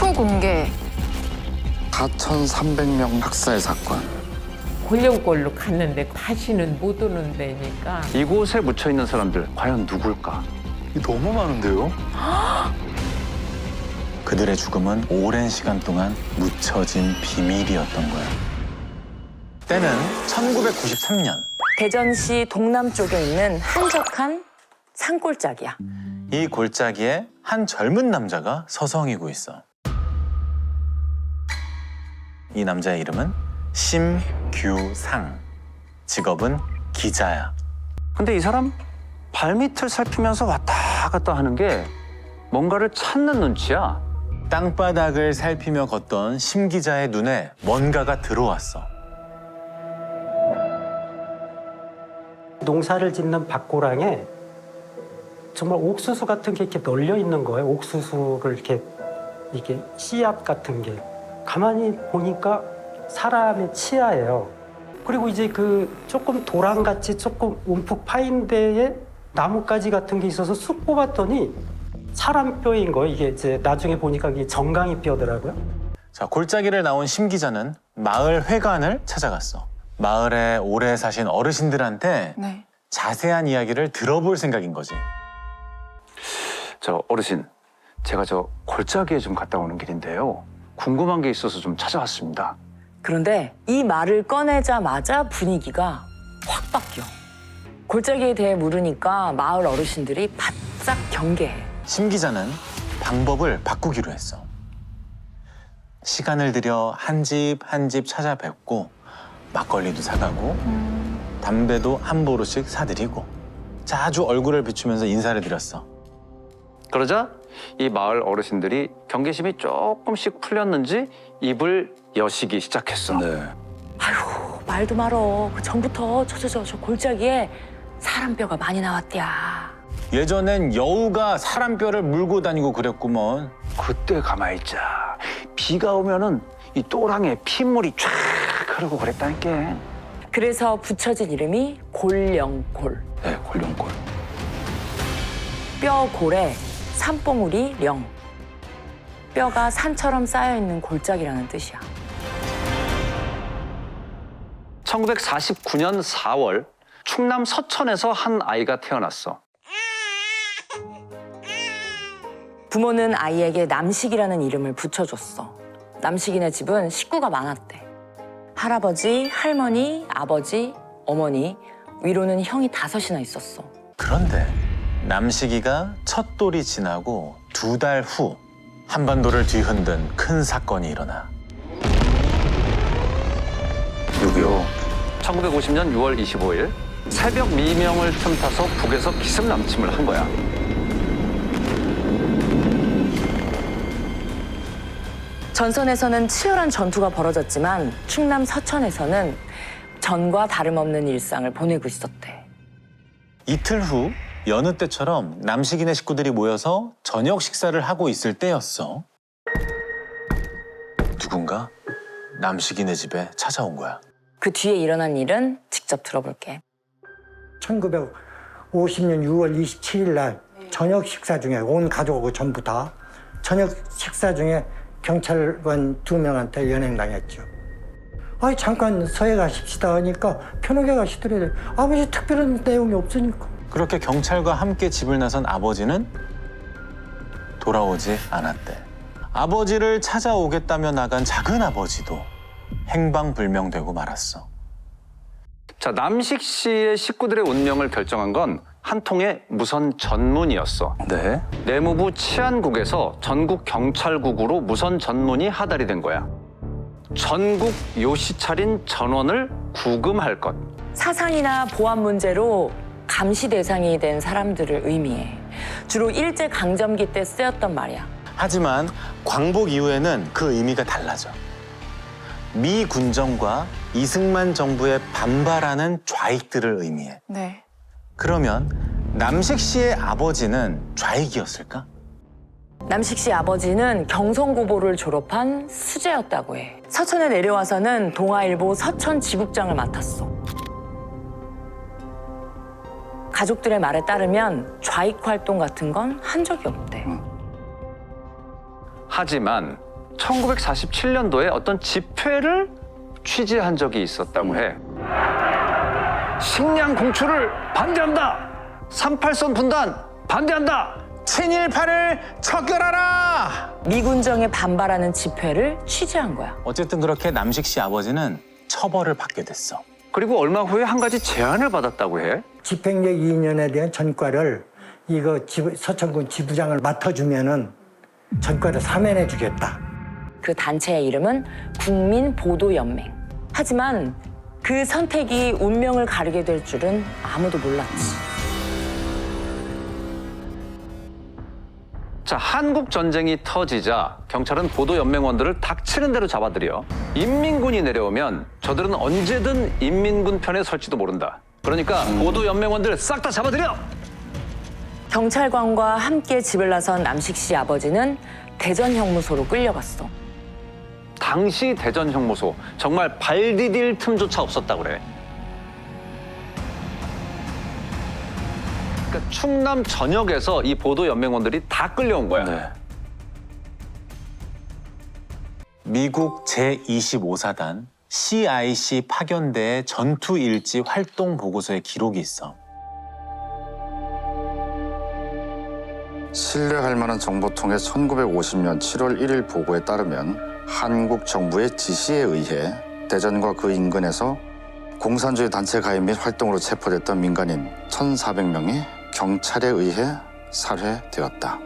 흉 공개, 4,300명 학살 사건. 권력골로 갔는데 다시는 못 오는 데니까. 이곳에 묻혀 있는 사람들 과연 누굴까? 너무 많은데요? 그들의 죽음은 오랜 시간 동안 묻혀진 비밀이었던 거야. 때는 1993년. 대전시 동남쪽에 있는 한적한 산골짜기야. 이 골짜기에 한 젊은 남자가 서성이고 있어. 이 남자의 이름은 심규상. 직업은 기자야. 근데 이 사람 발밑을 살피면서 왔다 갔다 하는 게 뭔가를 찾는 눈치야. 땅바닥을 살피며 걷던 심 기자의 눈에 뭔가가 들어왔어. 농사를 짓는 밭고랑에 정말 옥수수 같은 게 이렇게 널려 있는 거예요. 옥수수를 이렇게 이게 씨앗 같은 게 가만히 보니까 사람의 치아예요. 그리고 이제 그 조금 도랑같이 조금 움푹 파인 데에 나뭇가지 같은 게 있어서 쑥 뽑았더니 사람 뼈인 거예요. 이게 이제 나중에 보니까 이게 정강이 뼈더라고요. 자, 골짜기를 나온 심 기자는 마을 회관을 찾아갔어. 마을에 오래 사신 어르신들한테 네. 자세한 이야기를 들어볼 생각인 거지. 저 어르신, 제가 저 골짜기에 좀 갔다 오는 길인데요. 궁금한 게 있어서 좀 찾아왔습니다. 그런데 이 말을 꺼내자마자 분위기가 확 바뀌어. 골짜기에 대해 물으니까 마을 어르신들이 바짝 경계해. 심 기자는 방법을 바꾸기로 했어. 시간을 들여 한 집 한 집 찾아뵙고 막걸리도 사가고 담배도 한 보루씩 사드리고 자주 얼굴을 비추면서 인사를 드렸어. 그러자 이 마을 어르신들이 경계심이 조금씩 풀렸는지 입을 여시기 시작했어. 아휴, 말도 말어. 그 전부터 저 골짜기에 사람 뼈가 많이 나왔대야. 예전엔 여우가 사람 뼈를 물고 다니고 그랬구먼. 그때 가만히 있자. 비가 오면은 이 또랑에 핏물이 쫙 흐르고 그랬다니까. 그래서 붙여진 이름이 골령골. 네, 골룡골. 뼈골에 산봉우리 령. 뼈가 산처럼 쌓여있는 골짜기라는 뜻이야. 1949년 4월 충남 서천에서 한 아이가 태어났어. 부모는 아이에게 남식이라는 이름을 붙여줬어. 남식이네 집은 식구가 많았대. 할아버지, 할머니, 아버지, 어머니, 위로는 형이 5이나 있었어. 그런데 남식이가 첫 돌이 지나고 2달 후 한반도를 뒤흔든 큰 사건이 일어나. 6.25. 1950년 6월 25일 새벽 미명을 틈타서 북에서 기습 남침을 한 거야. 전선에서는 치열한 전투가 벌어졌지만 충남 서천에서는 전과 다름없는 일상을 보내고 있었대. 이틀 후 여느 때처럼 남식이네 식구들이 모여서 저녁 식사를 하고 있을 때였어. 누군가 남식이네 집에 찾아온 거야. 그 뒤에 일어난 일은 직접 들어볼게. 1950년 6월 27일 날 저녁 식사 중에 온 가족하고 전부 다 저녁 식사 중에 경찰관 2명한테 연행당했죠. 아니 잠깐 서해 가십시다 하니까 편하게 가시더래요. 아버지 특별한 내용이 없으니까. 그렇게 경찰과 함께 집을 나선 아버지는 돌아오지 않았대. 아버지를 찾아오겠다며 나간 작은 아버지도 행방불명되고 말았어. 자, 남식 씨의 식구들의 운명을 결정한 건 한 통의 무선 전문이었어. 네. 내무부 치안국에서 전국 경찰국으로 무선 전문이 하달이 된 거야. 전국 요시 차린 전원을 구금할 것. 사상이나 보안 문제로 감시 대상이 된 사람들을 의미해. 주로 일제강점기 때 쓰였던 말이야. 하지만 광복 이후에는 그 의미가 달라져. 미 군정과 이승만 정부에 반발하는 좌익들을 의미해. 네. 그러면 남식 씨의 아버지는 좌익이었을까? 남식 씨 아버지는 경성고보를 졸업한 수재였다고 해. 서천에 내려와서는 동아일보 서천 지국장을 맡았어. 가족들의 말에 따르면 좌익 활동 같은 건 한 적이 없대. 하지만 1947년도에 어떤 집회를 취재한 적이 있었다고 해. 식량 공출을 반대한다. 38선 분단 반대한다. 친일파를 척결하라! 미군정에 반발하는 집회를 취재한 거야. 어쨌든 그렇게 남식 씨 아버지는 처벌을 받게 됐어. 그리고 얼마 후에 한 가지 제안을 받았다고 해. 집행력 2년에 대한 전과를 서천군 지부장을 맡아주면은 전과를 사면해 주겠다. 그 단체의 이름은 국민보도연맹. 하지만 그 선택이 운명을 가르게 될 줄은 아무도 몰랐지. 자, 한국 전쟁이 터지자 경찰은 보도 연맹원들을 닥치는 대로 잡아들여 인민군이 내려오면 저들은 언제든 인민군 편에 설지도 모른다. 그러니까 보도 연맹원들 싹 다 잡아들여. 경찰관과 함께 집을 나선 남식 씨 아버지는 대전 형무소로 끌려갔어. 당시 대전 형무소 정말 발 디딜 틈조차 없었다고 그래. 그러니까 충남 전역에서 이 보도 연맹원들이 다 끌려온 거야. 미국 제25사단 CIC 파견대의 전투일지 활동 보고서에 기록이 있어. 신뢰할 만한 정보통의 1950년 7월 1일 보고에 따르면 한국 정부의 지시에 의해 대전과 그 인근에서 공산주의 단체 가입 및 활동으로 체포됐던 민간인 1,400명이 경찰에 의해 살해되었다.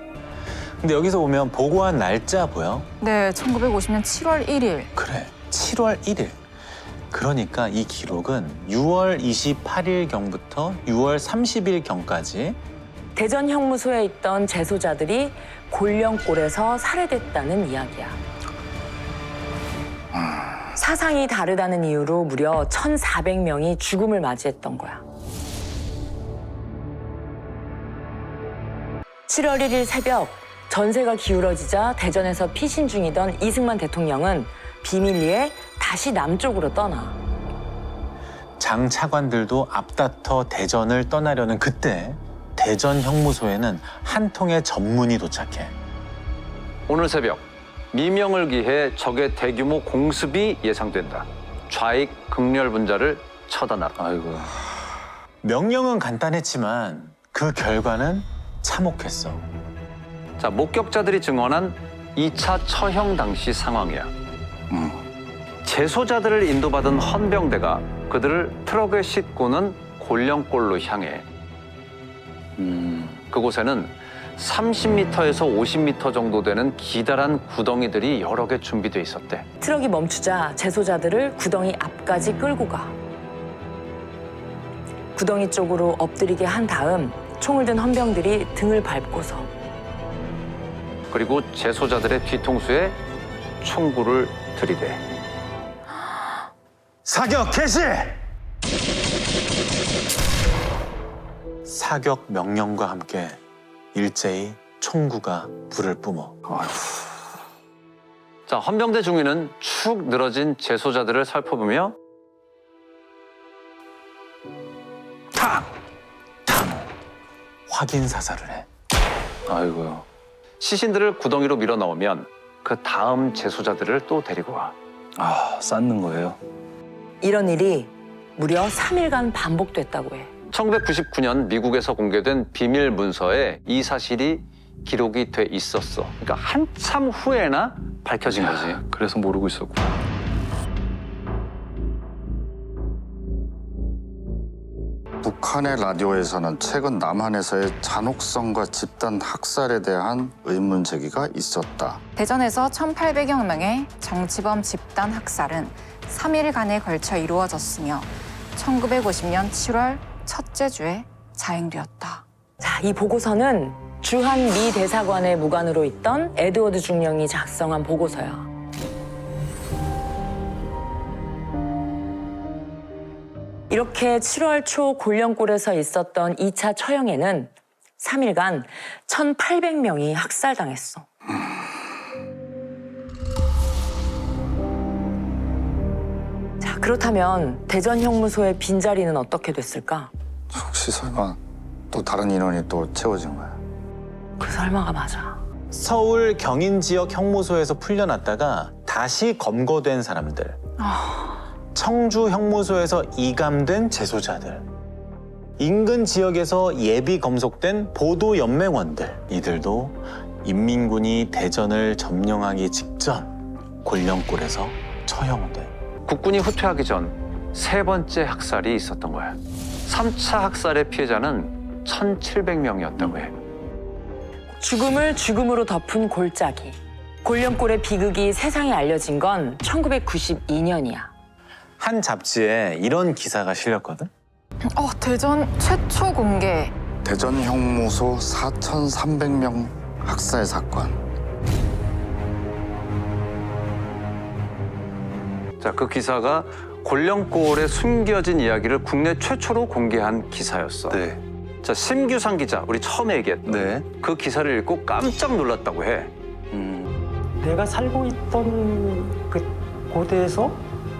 근데 여기서 보면 보고한 날짜 보여? 네, 1950년 7월 1일. 그래, 7월 1일. 그러니까 이 기록은 6월 28일경부터 6월 30일경까지 대전 형무소에 있던 재소자들이 골령골에서 살해됐다는 이야기야. 사상이 다르다는 이유로 무려 1,400명이 죽음을 맞이했던 거야. 7월 1일 새벽 전세가 기울어지자 대전에서 피신 중이던 이승만 대통령은 비밀리에 다시 남쪽으로 떠나. 장 차관들도 앞다퉈 대전을 떠나려는 그때 대전 형무소에는 한 통의 전문이 도착해. 오늘 새벽 미명을 기해 적의 대규모 공습이 예상된다. 좌익 극렬 분자를 처단하라. 아이고. 명령은 간단했지만 그 결과는 참혹했어. 자, 목격자들이 증언한 2차 처형 당시 상황이야. 재소자들을 인도받은 헌병대가 그들을 트럭에 싣고는 골령골로 향해 그곳에는 30m에서 50m 정도 되는 기다란 구덩이들이 여러 개 준비돼 있었대. 트럭이 멈추자 재소자들을 구덩이 앞까지 끌고 가. 구덩이 쪽으로 엎드리게 한 다음 총을 든 헌병들이 등을 밟고서 그리고 재소자들의 뒤통수에 총구를 들이대. 사격 개시! 사격 명령과 함께 일제히 총구가 불을 뿜어. 자, 헌병대 중위는 축 늘어진 재소자들을 살펴보며 탕! 확인 사살을 해. 아이고요. 시신들을 구덩이로 밀어 넣으면 그 다음 재소자들을 또 데리고 와. 아, 쌓는 거예요? 이런 일이 무려 3일간 반복됐다고 해. 1999년 미국에서 공개된 비밀 문서에 이 사실이 기록이 돼 있었어. 그러니까 한참 후에나 밝혀진 거지. 그래서 모르고 있었구나. 북한의 라디오에서는 최근 남한에서의 잔혹성과 집단 학살에 대한 의문 제기가 있었다. 대전에서 1,800여 명의 정치범 집단 학살은 3일간에 걸쳐 이루어졌으며 1950년 7월 첫째 주에 자행되었다. 자, 이 보고서는 주한 미 대사관의 무관으로 있던 에드워드 중령이 작성한 보고서야. 이렇게 7월 초 골령골에서 있었던 2차 처형에는 3일간 1,800명이 학살당했어. 자, 그렇다면 대전 형무소의 빈자리는 어떻게 됐을까? 혹시 설마 또 다른 인원이 또 채워진 거야? 그 설마가 맞아. 서울 경인 지역 형무소에서 풀려났다가 다시 검거된 사람들, 청주 형무소에서 이감된 재소자들, 인근 지역에서 예비 검속된 보도 연맹원들, 이들도 인민군이 대전을 점령하기 직전 곤령골에서 처형돼. 국군이 후퇴하기 전 세 번째 학살이 있었던 거야. 3차 학살의 피해자는 1,700명이었다고 해. 죽음을 죽음으로 덮은 골짜기. 곤령골의 비극이 세상에 알려진 건 1992년이야. 한 잡지에 이런 기사가 실렸거든. 대전 최초 공개. 대전 형무소 4,300명 학살 사건. 자, 그 기사가 곤령골에 숨겨진 이야기를 국내 최초로 공개한 기사였어. 네. 자, 심규상 기자, 우리 처음에 얘기했던 네. 그 기사를 읽고 깜짝 놀랐다고 해. 내가 살고 있던 그 고대에서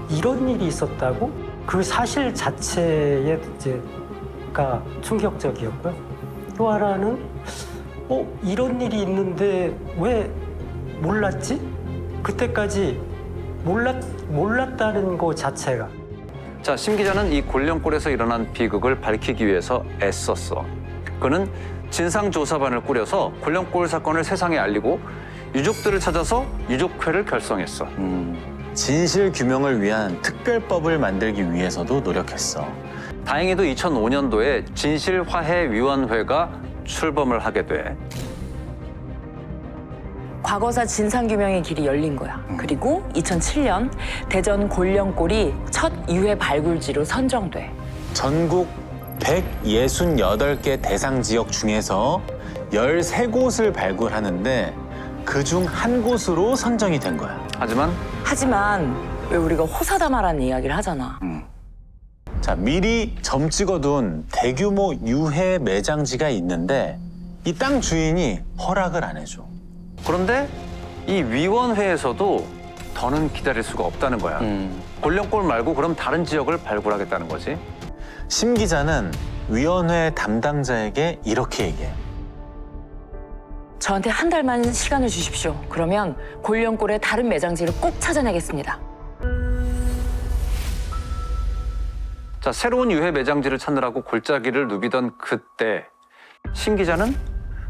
이런 일이 있었다고? 그 사실 자체에 이제가 충격적이었고요. 또 하나는 이런 일이 있는데 왜 몰랐지? 그때까지 몰랐다는 것 자체가. 자, 심 기자는 이 곤령골에서 일어난 비극을 밝히기 위해서 애썼어. 그는 진상조사반을 꾸려서 곤령골 사건을 세상에 알리고 유족들을 찾아서 유족회를 결성했어. 진실 규명을 위한 특별법을 만들기 위해서도 노력했어. 다행히도 2005년도에 진실화해위원회가 출범을 하게 돼. 과거사 진상규명의 길이 열린 거야. 그리고 2007년 대전 곤령골이 첫 유해 발굴지로 선정돼. 전국 168개 대상 지역 중에서 13곳을 발굴하는데 그중 한 곳으로 선정이 된 거야. 하지만 왜 우리가 호사다마라는 이야기를 하잖아. 자, 미리 점 찍어둔 대규모 유해 매장지가 있는데 이 땅 주인이 허락을 안 해줘. 그런데 이 위원회에서도 더는 기다릴 수가 없다는 거야. 곤령골 말고 그럼 다른 지역을 발굴하겠다는 거지. 심 기자는 위원회 담당자에게 이렇게 얘기해. 저한테 한 달만 시간을 주십시오. 그러면 곤령골의 다른 매장지를 꼭 찾아내겠습니다. 자, 새로운 유해 매장지를 찾느라고 골짜기를 누비던 그때 심 기자는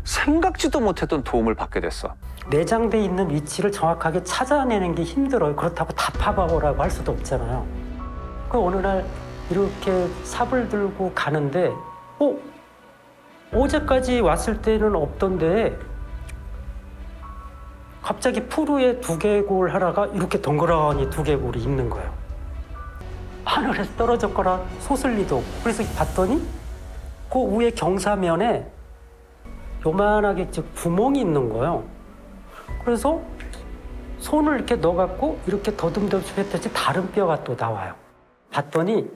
생각지도 못했던 도움을 받게 됐어. 내장돼 있는 위치를 정확하게 찾아내는 게 힘들어요. 그렇다고 다 파봐오라고 할 수도 없잖아요. 그 어느 날 이렇게 삽을 들고 가는데 어제까지 왔을 때는 없던데 갑자기 푸르의 두개골 하나가 이렇게 덩그러니 두개골이 있는 거예요. 하늘에서 떨어졌거나 솟을 리도 없고. 그래서 봤더니 그 위에 경사면에 요만하게 구멍이 있는 거예요. 그래서 손을 이렇게 넣어갖고 이렇게 더듬더듬 했더니 다른 뼈가 또 나와요. 봤더니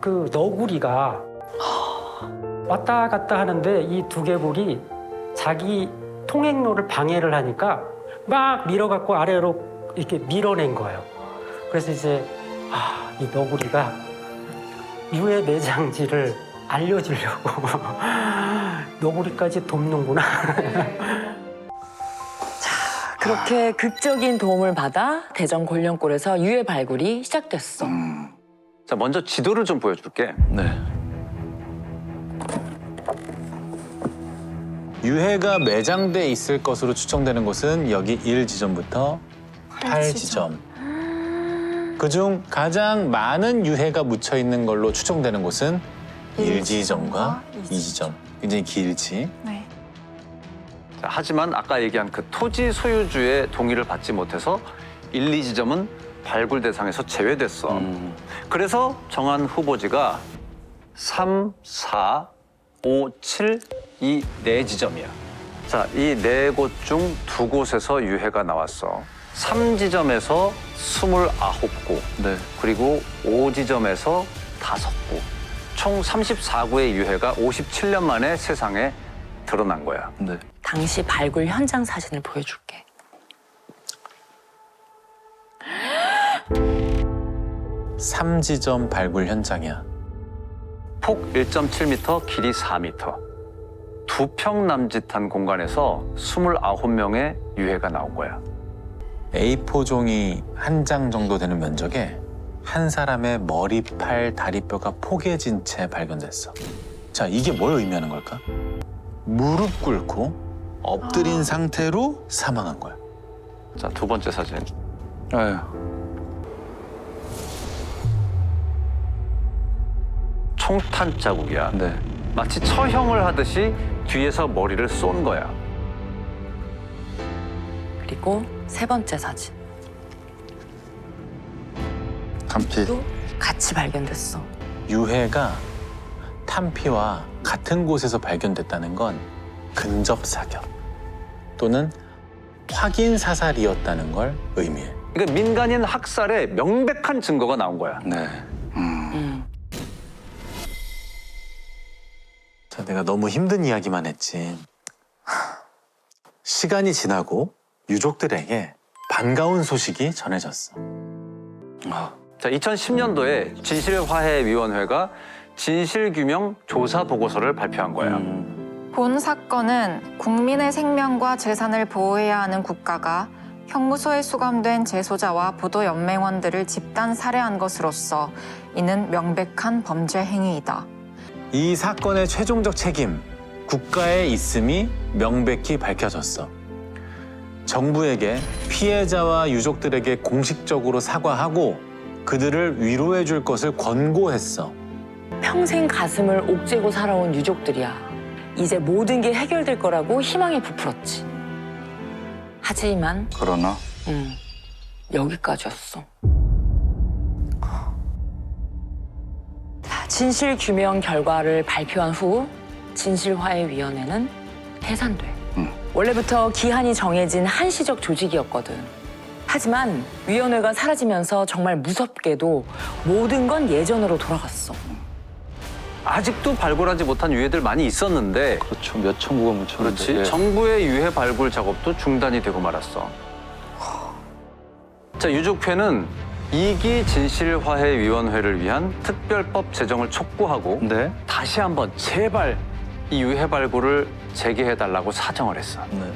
그 너구리가 왔다 갔다 하는데 이 두개골이 자기 통행로를 방해를 하니까 막 밀어갖고 아래로 이렇게 밀어낸 거예요. 그래서 이제 이 너구리가 유해 매장지를 알려주려고 너구리까지 돕는구나. 그렇게 극적인 도움을 받아 대전 곤령골에서 유해 발굴이 시작됐어. 자, 먼저 지도를 좀 보여줄게. 네. 유해가 매장돼 있을 것으로 추정되는 곳은 여기 1지점부터 8지점. 그중 가장 많은 유해가 묻혀 있는 걸로 추정되는 곳은 1지점과 2지점. 굉장히 길지. 네. 자, 하지만 아까 얘기한 그 토지 소유주의 동의를 받지 못해서 1, 2지점은 발굴 대상에서 제외됐어. 그래서 정한 후보지가 3, 4, 5, 7, 이 4지점이야. 자, 이 4곳 중 2곳에서 유해가 나왔어. 3지점에서 29곳, 네. 그리고 5지점에서 5곳. 총 34구의 유해가 57년 만에 세상에 드러난 거야. 네. 당시 발굴 현장 사진을 보여줄게. 3지점 발굴 현장이야. 폭 1.7m, 길이 4m. 2평 남짓한 공간에서 29명의 유해가 나온 거야. A4 종이 한 장 정도 되는 면적에 한 사람의 머리, 팔, 다리뼈가 포개진 채 발견됐어. 자, 이게 뭘 의미하는 걸까? 무릎 꿇고 엎드린 상태로 사망한 거야. 자, 두 번째 사진. 아유. 총탄 자국이야. 네. 마치 처형을 하듯이 뒤에서 머리를 쏜 거야. 그리고 세 번째 사진. 탄피. 또 같이 발견됐어. 유해가 탄피와 같은 곳에서 발견됐다는 건 근접 사격 또는 확인 사살이었다는 걸 의미해. 그러니까 민간인 학살의 명백한 증거가 나온 거야. 네. 자, 내가 너무 힘든 이야기만 했지. 시간이 지나고 유족들에게 반가운 소식이 전해졌어. 자, 2010년도에 진실화해위원회가 진실규명 조사 보고서를 발표한 거야. 본 사건은 국민의 생명과 재산을 보호해야 하는 국가가 형무소에 수감된 재소자와 보도 연맹원들을 집단 살해한 것으로서 이는 명백한 범죄 행위이다. 이 사건의 최종적 책임, 국가에 있음이 명백히 밝혀졌어. 정부에게 피해자와 유족들에게 공식적으로 사과하고 그들을 위로해 줄 것을 권고했어. 평생 가슴을 옥죄고 살아온 유족들이야. 이제 모든 게 해결될 거라고 희망에 부풀었지. 하지만 그러나 여기까지였어. 진실 규명 결과를 발표한 후 진실화해위원회는 해산돼. 원래부터 기한이 정해진 한시적 조직이었거든. 하지만 위원회가 사라지면서 정말 무섭게도 모든 건 예전으로 돌아갔어. 아직도 발굴하지 못한 유해들 많이 있었는데 그렇죠. 몇 천구가 묻혔는데. 그렇지. 예. 정부의 유해 발굴 작업도 중단이 되고 말았어. 자, 유족회는 2기 진실화해위원회를 위한 특별법 제정을 촉구하고 네. 다시 한번 제발 이 유해 발굴을 재개해달라고 사정을 했어. 네.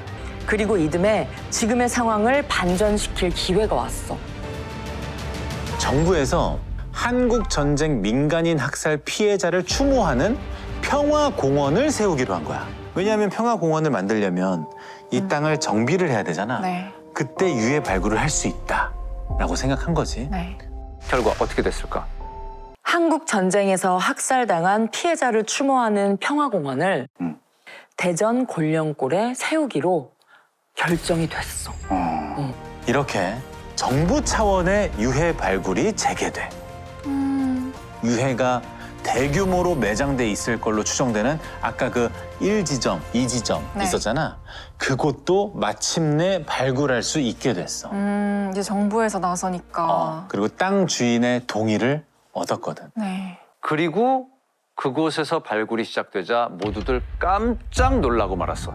그리고 이듬해 지금의 상황을 반전시킬 기회가 왔어. 정부에서 한국 전쟁 민간인 학살 피해자를 추모하는 평화공원을 세우기로 한 거야. 왜냐하면 평화공원을 만들려면 이 땅을 정비를 해야 되잖아. 네. 그때 유해 발굴을 할 수 있다라고 생각한 거지. 네. 결과 어떻게 됐을까? 한국 전쟁에서 학살당한 피해자를 추모하는 평화공원을 대전 곤령골에 세우기로 결정이 됐어. 이렇게 정부 차원의 유해 발굴이 재개돼. 유해가 대규모로 매장돼 있을 걸로 추정되는 아까 그 1지점, 2지점 네. 있었잖아. 그곳도 마침내 발굴할 수 있게 됐어. 이제 정부에서 나서니까. 그리고 땅 주인의 동의를 얻었거든. 네. 그리고 그곳에서 발굴이 시작되자 모두들 깜짝 놀라고 말았어.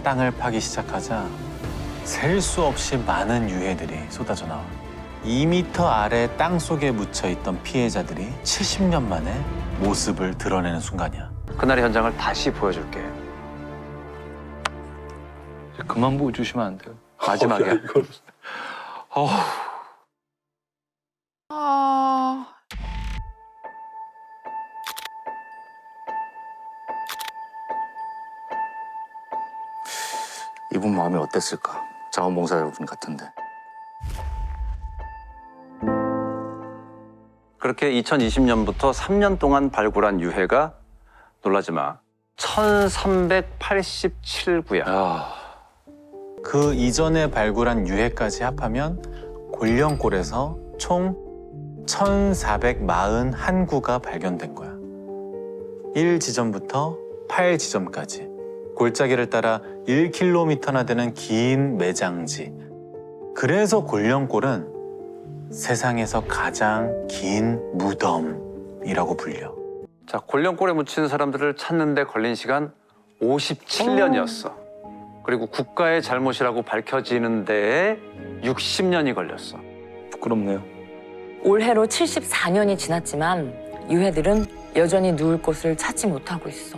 땅을 파기 시작하자 셀 수 없이 많은 유해들이 쏟아져 나와. 2m 아래 땅 속에 묻혀 있던 피해자들이 70년 만에 모습을 드러내는 순간이야. 그날의 현장을 다시 보여줄게. 이제 그만 보여주시면 안 돼요. 마지막에. 아, 이분 마음이 어땠을까? 자원봉사 여러분 같은데. 그렇게 2020년부터 3년 동안 발굴한 유해가 놀라지 마. 1387구야. 야. 그 이전에 발굴한 유해까지 합하면 곤령골에서 총 1441구가 발견된 거야. 1지점부터 8지점까지. 골짜기를 따라 1km나 되는 긴 매장지. 그래서 곤령골은 세상에서 가장 긴 무덤이라고 불려. 자, 곤령골에 묻힌 사람들을 찾는데 걸린 시간 57년이었어. 그리고 국가의 잘못이라고 밝혀지는 데에 60년이 걸렸어. 부끄럽네요. 올해로 74년이 지났지만 유해들은 여전히 누울 곳을 찾지 못하고 있어.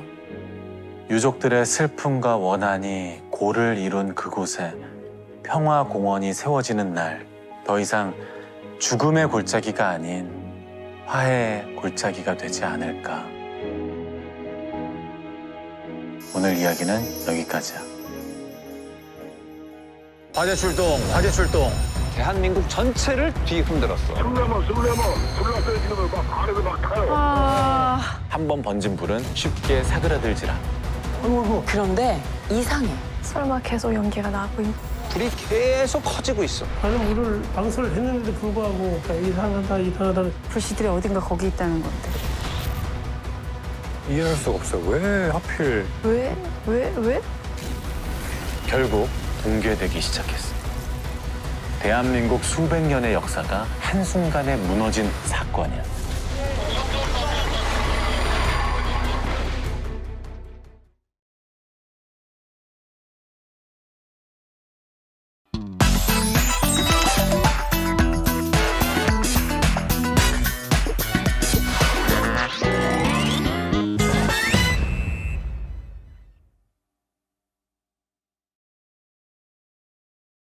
유족들의 슬픔과 원한이 고를 이룬 그곳에 평화공원이 세워지는 날, 더 이상 죽음의 골짜기가 아닌 화해의 골짜기가 되지 않을까. 오늘 이야기는 여기까지야. 화재 출동, 화재 출동. 대한민국 전체를 뒤흔들었어. 한 번 번진 불은 쉽게 사그라들지라. 그런데 이상해. 설마 계속 연기가 나고 있... 불이 계속 커지고 있어. 많은 물을 방수를 했는데도 불구하고 이상하다. 불씨들이 어딘가 거기 있다는 건데. 이해할 수가 없어. 왜 하필. 왜? 결국 붕괴되기 시작했어. 대한민국 수백 년의 역사가 한순간에 무너진 사건이야.